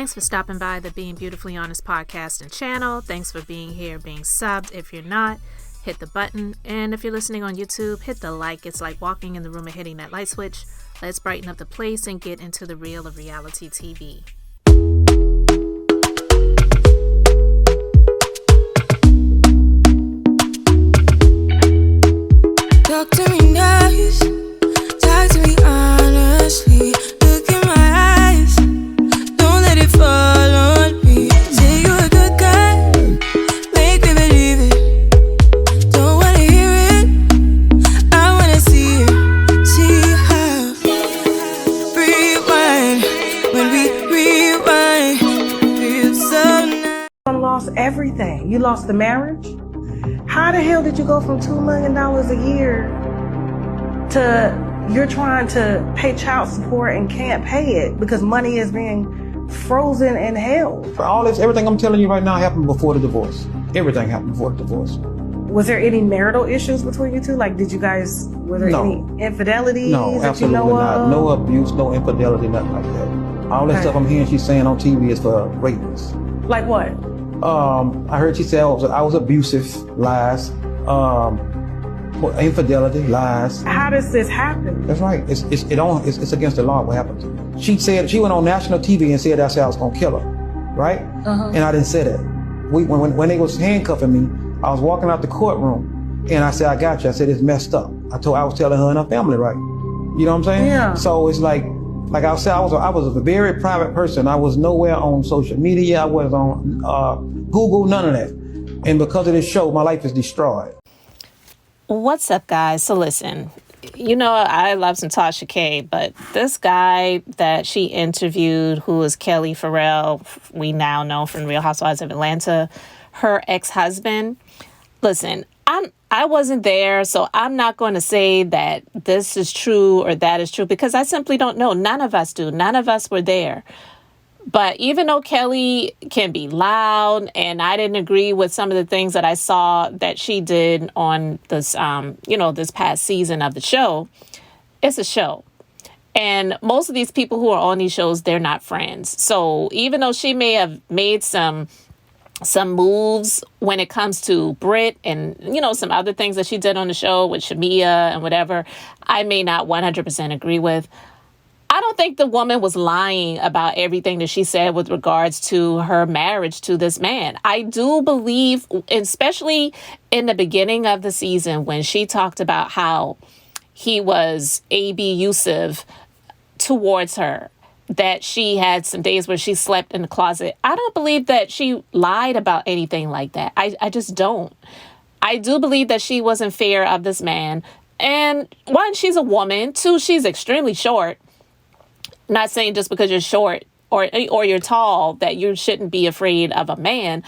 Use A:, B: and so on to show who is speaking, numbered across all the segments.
A: Thanks for stopping by the Being Beautifully Honest podcast and channel. Thanks for being here, being subbed. If you're not, hit the button. And if you're listening on YouTube, hit the like. It's like walking in the room and hitting that light switch. Let's brighten up the place and get into the real of reality TV.
B: Talk to me nice, talk to me honestly. Look in my eyes, don't let it fall on me. Say you're a good guy, make me believe it. Don't wanna hear it, I wanna see it. See how rewind, when we rewind, feels so nice.
C: You lost everything. You lost the marriage. How the hell did you go from $2 million a year to you're trying to pay child support and can't pay it because money is being frozen and held?
D: For all this, everything I'm telling you right now happened before the divorce. Everything happened before the divorce.
C: Was there any marital issues between you two? Like, were there any infidelities?
D: No, absolutely not. No abuse, no infidelity, nothing like that. All that stuff I'm hearing she's saying on TV is for rapists.
C: Like what?
D: I heard she said I was abusive, lies. Infidelity, lies.
C: How does this happen?
D: That's right. It's against the law what happened. She said she went on national TV and said that's how I was gonna kill her, right? And I didn't say that. When they was handcuffing me, I was walking out the courtroom and I said, I got you. I said, it's messed up. I was telling her and her family, right? You know what I'm saying?
C: Yeah.
D: So it's like I said, I was a very private person. I was nowhere on social media. I was on Google, none of that. And because of this show, my life is destroyed.
A: What's up, guys? So listen, you know I love some Tasha K, but this guy that she interviewed, who is Kelli Ferrell, we now know from Real Housewives of Atlanta, her ex-husband. Listen, I wasn't there, so I'm not going to say that this is true or that is true because I simply don't know. None of us do. None of us were there. But even though Kelli can be loud, and I didn't agree with some of the things that I saw that she did on this, this past season of the show, it's a show. And most of these people who are on these shows, they're not friends. So even though she may have made some moves when it comes to Brit and, some other things that she did on the show with Shamia and whatever, I may not 100% agree with. I don't think the woman was lying about everything that she said with regards to her marriage to this man. I do believe, especially in the beginning of the season when she talked about how he was abusive towards her, that she had some days where she slept in the closet. I don't believe that she lied about anything like that. I just don't. I do believe that she was in fear of this man. And one, she's a woman. Two, she's extremely short. Not saying just because you're short or you're tall that you shouldn't be afraid of a man.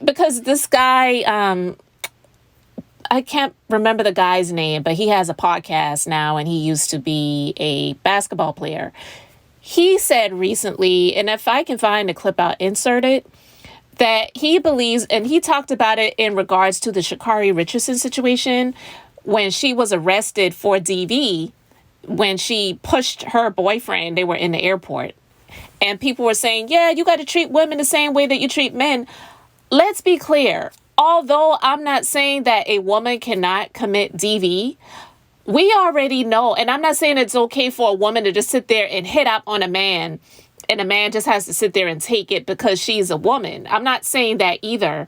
A: Because this guy, I can't remember the guy's name, but he has a podcast now and he used to be a basketball player. He said recently, and if I can find the clip, I'll insert it, that he believes, and he talked about it in regards to the Sha'Carri Richardson situation when she was arrested for DV, when she pushed her boyfriend. They were in the airport. And people were saying, yeah, you got to treat women the same way that you treat men. Let's be clear. Although I'm not saying that a woman cannot commit DV, we already know, and I'm not saying it's okay for a woman to just sit there and hit up on a man, and a man just has to sit there and take it because she's a woman. I'm not saying that either.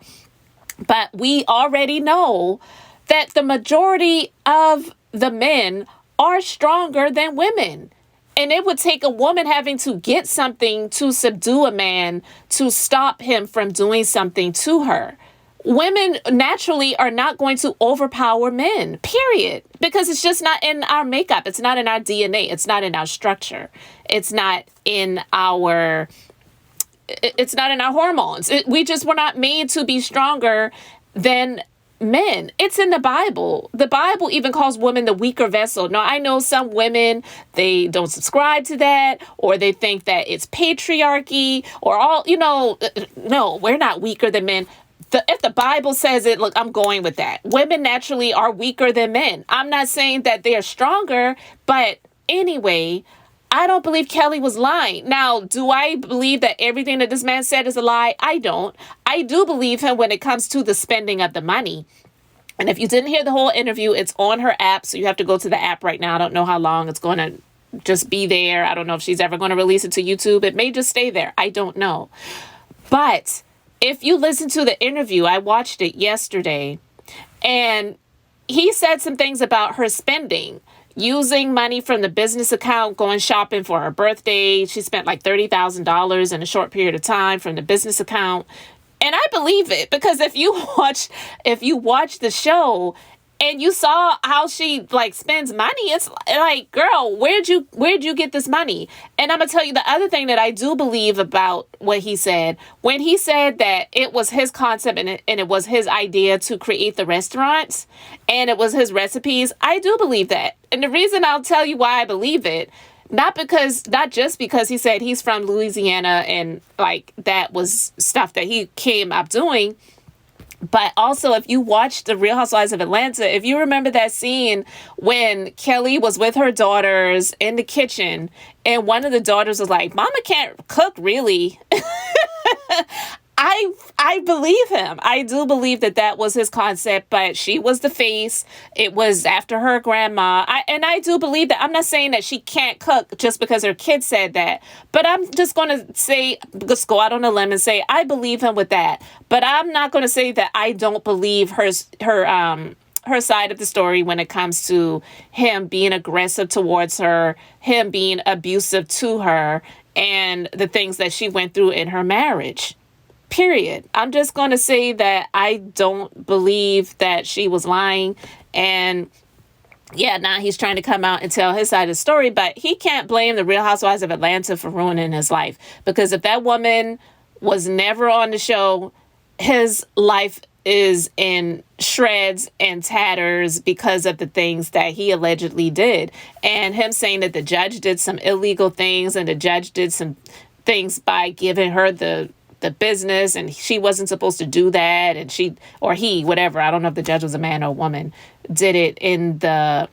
A: But we already know that the majority of the men are stronger than women. And it would take a woman having to get something to subdue a man to stop him from doing something to her. Women naturally are not going to overpower men, period. Because it's just not in our makeup. It's not in our DNA. It's not in our structure. It's not in our hormones. We're not made to be stronger than men. It's in the Bible. The Bible even calls women the weaker vessel. Now, I know some women, they don't subscribe to that, or they think that it's patriarchy, or no, we're not weaker than men. If the Bible says it, look, I'm going with that. Women naturally are weaker than men. I'm not saying that they're stronger, but anyway, I don't believe Kelli was lying. Now, do I believe that everything that this man said is a lie? I don't. I do believe him when it comes to the spending of the money. And if you didn't hear the whole interview, it's on her app. So you have to go to the app right now. I don't know how long it's going to just be there. I don't know if she's ever going to release it to YouTube. It may just stay there. I don't know. But if you listen to the interview, I watched it yesterday, and he said some things about her spending. Using money from the business account, going shopping for her birthday. She spent like $30,000 in a short period of time from the business account. And I believe it, because if you watch the show and you saw how she like spends money, it's like, girl, where'd you get this money? And I'm gonna tell you the other thing that I do believe about what he said. When he said that it was his concept and it was his idea to create the restaurants and it was his recipes, I do believe that. And the reason I'll tell you why I believe it, not just because he said he's from Louisiana and like that was stuff that he came up doing. But also, if you watch the Real Housewives of Atlanta, if you remember that scene when Kelli was with her daughters in the kitchen and one of the daughters was like, Mama can't cook, really. I believe him. I do believe that was his concept, but she was the face. It was after her grandma. I do believe that. I'm not saying that she can't cook just because her kid said that, but I'm just going to say, just go out on a limb and say, I believe him with that. But I'm not going to say that I don't believe her side of the story when it comes to him being aggressive towards her, him being abusive to her, and the things that she went through in her marriage. Period. I'm just going to say that I don't believe that she was lying. And yeah, now he's trying to come out and tell his side of the story, but he can't blame the Real Housewives of Atlanta for ruining his life. Because if that woman was never on the show, his life is in shreds and tatters because of the things that he allegedly did. And him saying that the judge did some illegal things and the judge did some things by giving her the business and she wasn't supposed to do that, and he, whatever, I don't know if the judge was a man or a woman, did it in the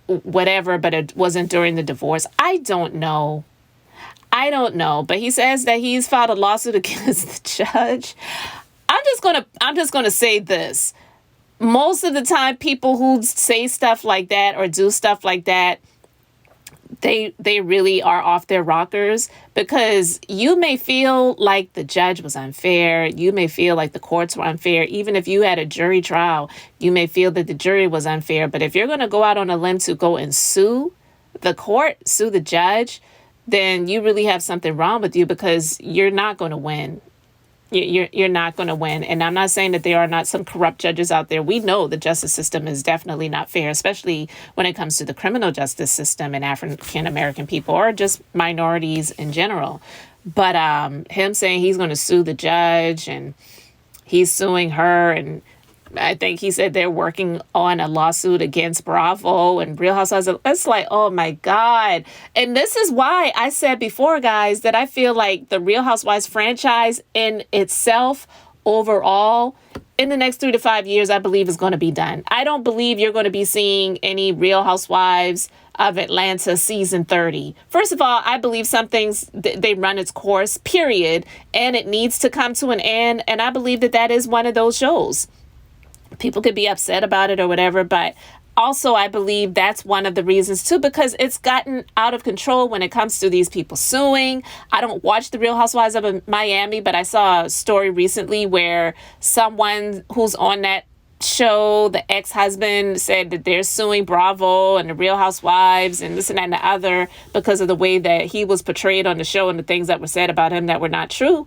A: whatever, but it wasn't during the divorce. I don't know. But he says that he's filed a lawsuit against the judge. I'm just gonna say this. Most of the time, people who say stuff like that or do stuff like that, they really are off their rockers, because you may feel like the judge was unfair. You may feel like the courts were unfair. Even if you had a jury trial, you may feel that the jury was unfair. But if you're going to go out on a limb to go and sue the court, sue the judge, then you really have something wrong with you, because you're not going to win. You're not going to win. And I'm not saying that there are not some corrupt judges out there. We know the justice system is definitely not fair, especially when it comes to the criminal justice system and African American people or just minorities in general. But him saying he's going to sue the judge and he's suing her, and I think he said they're working on a lawsuit against Bravo and Real Housewives. It's like, oh my God. And this is why I said before, guys, that I feel like the Real Housewives franchise in itself, overall, in the next 3 to 5 years, I believe is going to be done. I don't believe you're going to be seeing any Real Housewives of Atlanta season 30. First of all, I believe some things, they run its course, period, and it needs to come to an end. And I believe that is one of those shows. People could be upset about it or whatever, but also I believe that's one of the reasons too, because it's gotten out of control when it comes to these people suing. I don't watch the Real Housewives of Miami, but I saw a story recently where someone who's on that show, the ex-husband, said that they're suing Bravo and the Real Housewives and this and that and the other because of the way that he was portrayed on the show and the things that were said about him that were not true.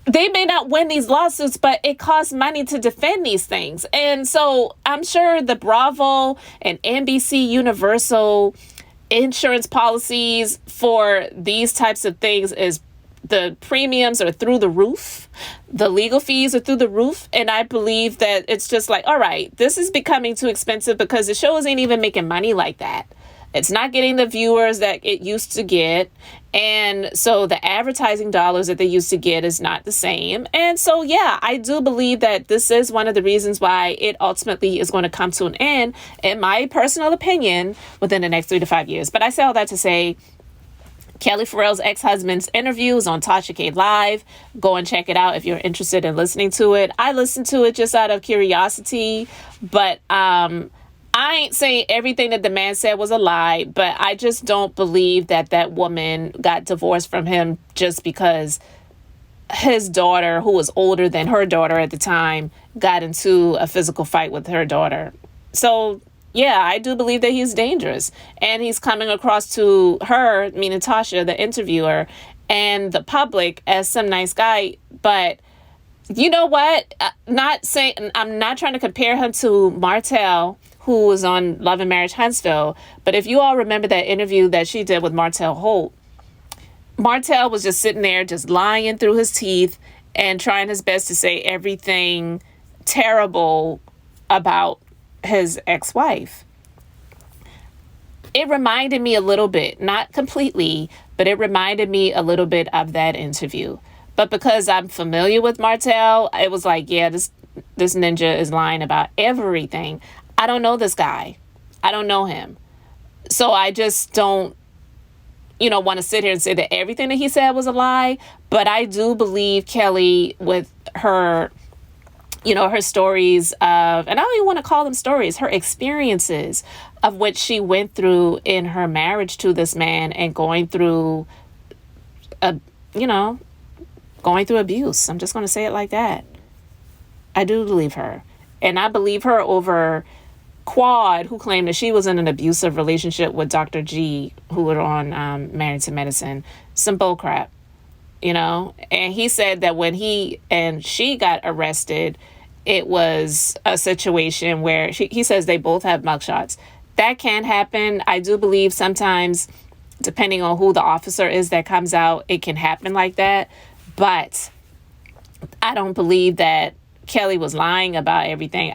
A: They may not win these lawsuits, but it costs money to defend these things. And so I'm sure the Bravo and NBC Universal insurance policies for these types of things is the premiums are through the roof. The legal fees are through the roof. And I believe that it's just like, all right, this is becoming too expensive because the shows ain't even making money like that. It's not getting the viewers that it used to get. And so the advertising dollars that they used to get is not the same. And so, yeah, I do believe that this is one of the reasons why it ultimately is going to come to an end, in my personal opinion, within the next 3 to 5 years. But I say all that to say, Kelli Ferrell's ex-husband's interview is on Tasha K Live. Go and check it out if you're interested in listening to it. I listened to it just out of curiosity, but I ain't saying everything that the man said was a lie, but I just don't believe that that woman got divorced from him just because his daughter, who was older than her daughter at the time, got into a physical fight with her daughter. So, yeah, I do believe that he's dangerous. And he's coming across to her, meaning Tasha, the interviewer, and the public as some nice guy. But you know what? I'm not trying to compare him to Martell, who was on Love and Marriage Huntsville. But if you all remember that interview that she did with Martell Holt, Martell was just sitting there, just lying through his teeth and trying his best to say everything terrible about his ex-wife. It reminded me a little bit, not completely, but it reminded me a little bit of that interview. But because I'm familiar with Martell, it was like, yeah, this ninja is lying about everything. I don't know this guy. I don't know him. So I just don't, want to sit here and say that everything that he said was a lie. But I do believe Kelli, with her, her stories of, and I don't even want to call them stories, her experiences of what she went through in her marriage to this man and going through abuse. I'm just going to say it like that. I do believe her. And I believe her over Quad, who claimed that she was in an abusive relationship with Dr. G, who were on Married to Medicine. Some bullcrap, And he said that when he and she got arrested, it was a situation where he says they both have mugshots. That can happen. I do believe sometimes, depending on who the officer is that comes out, it can happen like that. But I don't believe that Kelli was lying about everything.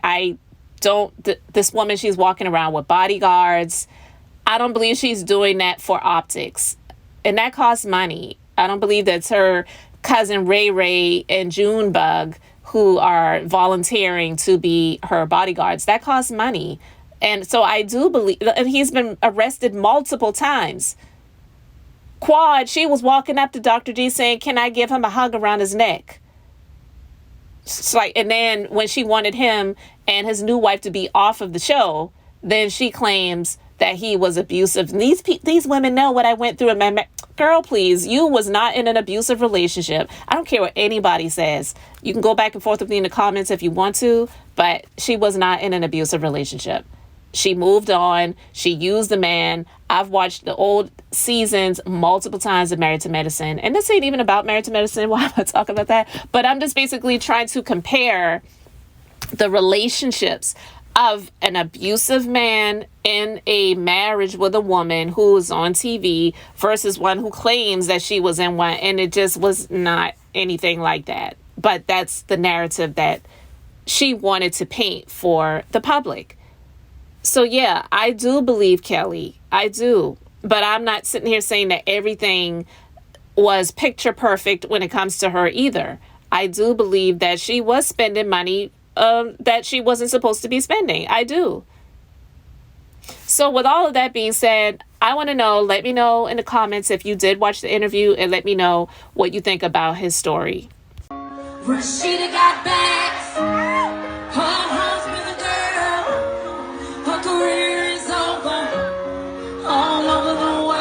A: This woman, she's walking around with bodyguards. I don't believe she's doing that for optics. And that costs money. I don't believe that's her cousin Ray Ray and Junebug who are volunteering to be her bodyguards. That costs money. And so I do believe, and he's been arrested multiple times. Quad, she was walking up to Dr. G saying, can I give him a hug around his neck? It's like, and then when she wanted him and his new wife to be off of the show, then she claims that he was abusive. And these women know what I went through in my girl, please, you was not in an abusive relationship. I don't care what anybody says. You can go back and forth with me in the comments if you want to, but she was not in an abusive relationship. She moved on. She used the man. I've watched the old seasons multiple times of Married to Medicine. And this ain't even about Married to Medicine. Why am I talking about that? But I'm just basically trying to compare the relationships of an abusive man in a marriage with a woman who is on TV versus one who claims that she was in one. And it just was not anything like that. But that's the narrative that she wanted to paint for the public. So, yeah, I do believe Kelli. I do. But I'm not sitting here saying that everything was picture perfect when it comes to her either. I do believe that she was spending money that she wasn't supposed to be spending. I do. So with all of that being said, I want to know, let me know in the comments if you did watch the interview and let me know what you think about his story.
B: Rasheeda got back. Her husband, girl. Her career is over. All over the world.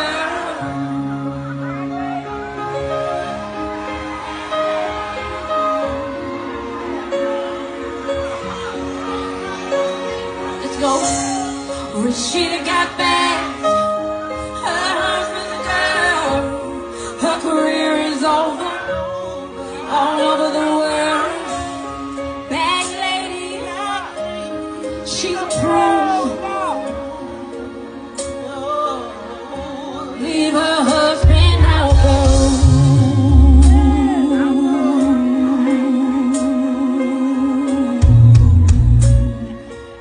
B: Let's go. Rasheeda got back. Her husband, girl. Her career is over. All over the world, bad lady, she's a pro. Leave her husband out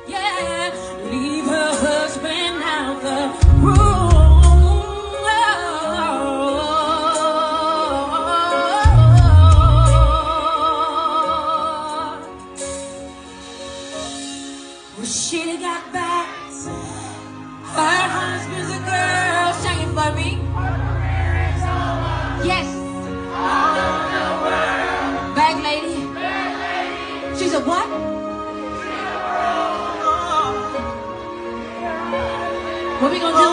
B: yeah, leave her husband out the room. got bags. Her husband's a girl. Shake it for me. Yes. Bag lady. She's a what? What we gonna do?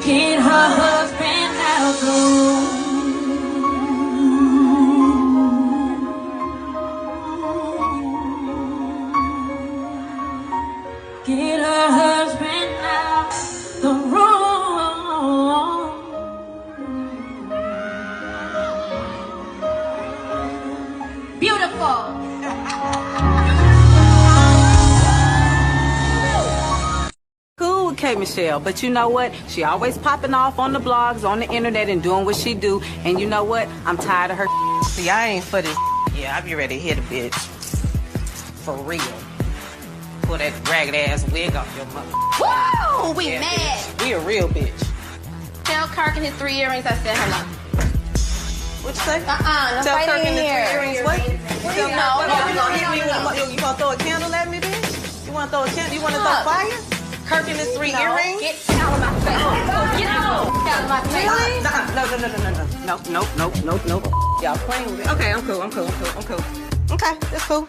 B: Get her husband out the room. Get her husband out the room. Beautiful.
E: Cool with K. Michelle, but you know what? She always popping off on the blogs, on the internet, and doing what she do. And you know what? I'm tired of her.
F: See, I ain't for this. Yeah, I be ready to hit a bitch. For real. Pull that ragged ass wig off your mother.
G: Woo! We
F: Yeah,
G: mad.
F: bitch. We a real bitch.
G: Tell Kirk and his 3 earrings I sent him up.
F: What you say?
G: No
F: Tell
G: fight
F: Kirk
G: in
F: and the
G: here.
F: 3 earrings what?
G: No, no.
F: You gonna throw a candle at me, bitch? You wanna throw a candle? You wanna throw
G: Look.
F: fire? Kirk and his 3 earrings?
G: Get out of my face. Get out of my face.
F: Really? No. Y'all playing with it. Okay, I'm cool. Okay, it's cool.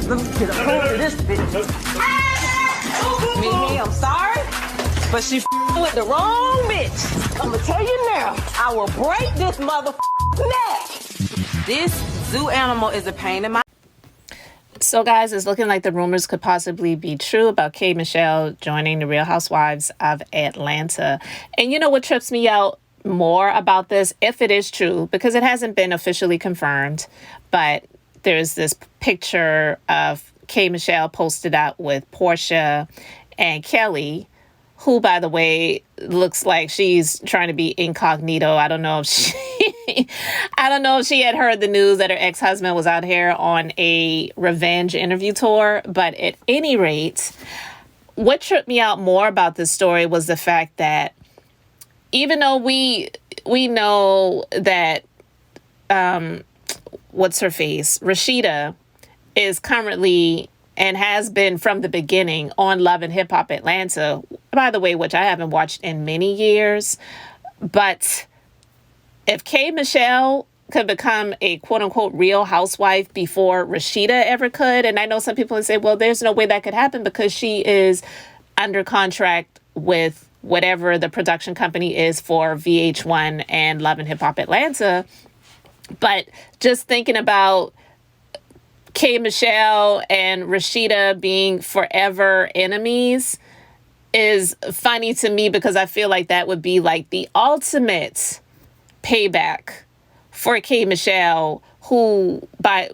F: Let me get a hold of this bitch. Mimi, I'm sorry, but she with the wrong bitch. I'ma tell you now, I will break this mother neck. This zoo animal is a pain in my.
A: So, guys, it's looking like the rumors could possibly be true about K. Michelle joining the Real Housewives of Atlanta. And you know what trips me out more about this, if it is true, because it hasn't been officially confirmed, but there's this picture of K. Michelle posted up with Portia and Kelly, who, by the way, looks like she's trying to be incognito. I don't know if she had heard the news that her ex-husband was out here on a revenge interview tour. But at any rate, what tripped me out more about this story was the fact that even though we know that what's her face, Rasheeda, is currently and has been from the beginning on Love and Hip Hop Atlanta, by the way, which I haven't watched in many years. But if K. Michelle could become a quote unquote real housewife before Rasheeda ever could, and I know some people would say, well, there's no way that could happen because she is under contract with whatever the production company is for VH1 and Love and Hip Hop Atlanta. But just thinking about K. Michelle and Rasheeda being forever enemies is funny to me because I feel like that would be like the ultimate payback for K. Michelle, who by,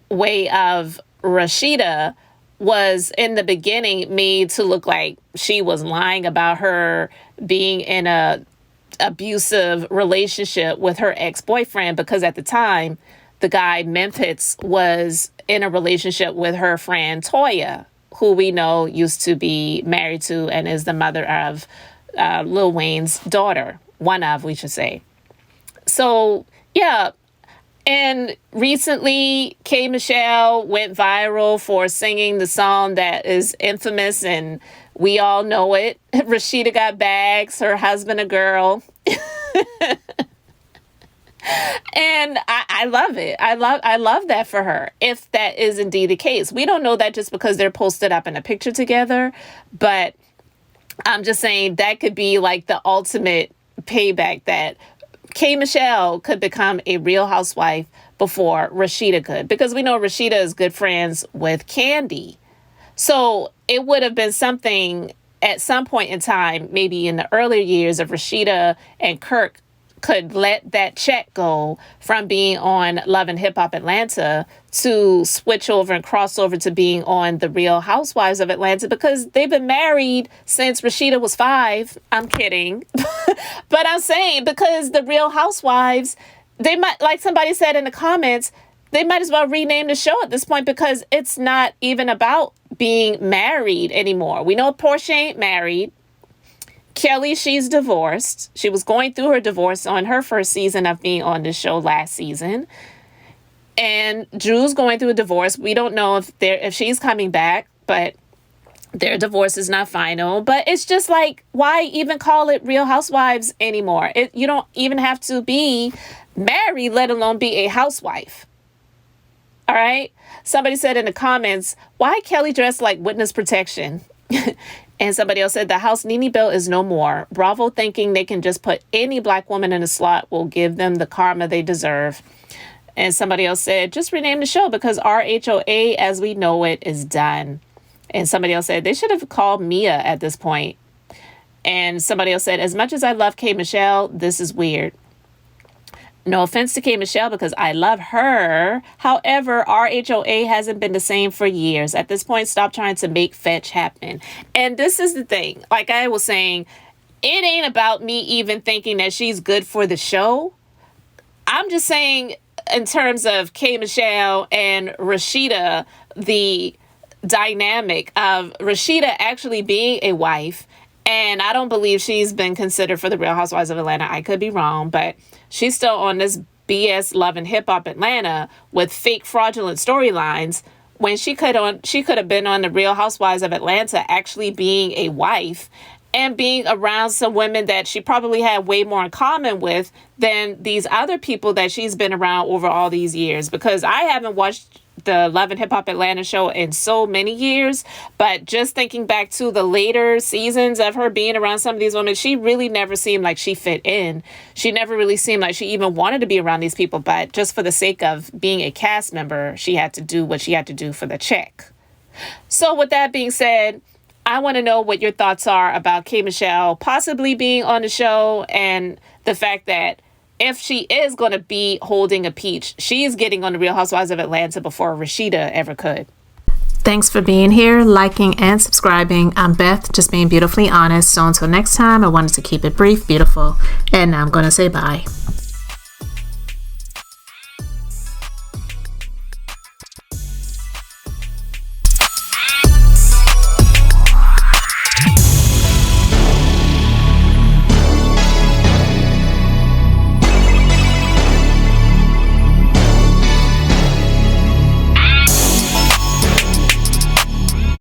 A: way of Rasheeda was in the beginning made to look like she was lying about her being in a abusive relationship with her ex-boyfriend, because at the time the guy Memphis was in a relationship with her friend Toya, who we know used to be married to and is the mother of Lil Wayne's daughter. One of, we should say. So, yeah. And recently, K. Michelle went viral for singing the song that is infamous, and we all know it. Rasheeda got bags, her husband a girl. And I love it. I love that for her, if that is indeed the case. We don't know that just because they're posted up in a picture together, but I'm just saying that could be like the ultimate payback, that K. Michelle could become a real housewife before Rasheeda could, because we know Rasheeda is good friends with Candy. So it would have been something at some point in time, maybe in the earlier years, of Rasheeda and Kirk could let that check go from being on Love and Hip Hop Atlanta to switch over and cross over to being on The Real Housewives of Atlanta, because they've been married since Rasheeda was 5. I'm kidding. But I'm saying, because The Real Housewives, they might, like somebody said in the comments, they might as well rename the show at this point, because it's not even about being married anymore. We know Portia ain't married. Kelly, she's divorced. She was going through her divorce on her first season of being on the show last season. And Drew's going through a divorce. We don't know if she's coming back, but their divorce is not final. But it's just like, why even call it Real Housewives anymore? You don't even have to be married, let alone be a housewife. All right. Somebody said in the comments, why Kelli dressed like witness protection? And somebody else said the house Nene built is no more. Bravo thinking they can just put any black woman in a slot will give them the karma they deserve. And somebody else said, just rename the show because RHOA as we know it is done. And somebody else said they should have called Mia at this point. And somebody else said, as much as I love K. Michelle, this is weird. No offense to K. Michelle because I love her. However, RHOA hasn't been the same for years. At this point, stop trying to make fetch happen. And this is the thing. Like I was saying, it ain't about me even thinking that she's good for the show. I'm just saying in terms of K. Michelle and Rasheeda, the dynamic of Rasheeda actually being a wife. And I don't believe she's been considered for the Real Housewives of Atlanta. I could be wrong, but she's still on this BS Love and Hip Hop Atlanta with fake fraudulent storylines when she could have been on the Real Housewives of Atlanta actually being a wife and being around some women that she probably had way more in common with than these other people that she's been around over all these years. Because I haven't watched the Love and Hip Hop Atlanta show in so many years, but just thinking back to the later seasons of her being around some of these women, she really never seemed like she fit in. She never really seemed like she even wanted to be around these people, but just for the sake of being a cast member, she had to do what she had to do for the check. So with that being said, I want to know what your thoughts are about K. Michelle possibly being on the show and the fact that if she is going to be holding a peach, she is getting on the Real Housewives of Atlanta before Rasheeda ever could. Thanks for being here, liking, and subscribing. I'm Beth, just being beautifully honest. So until next time, I wanted to keep it brief, beautiful, and now I'm going to say bye.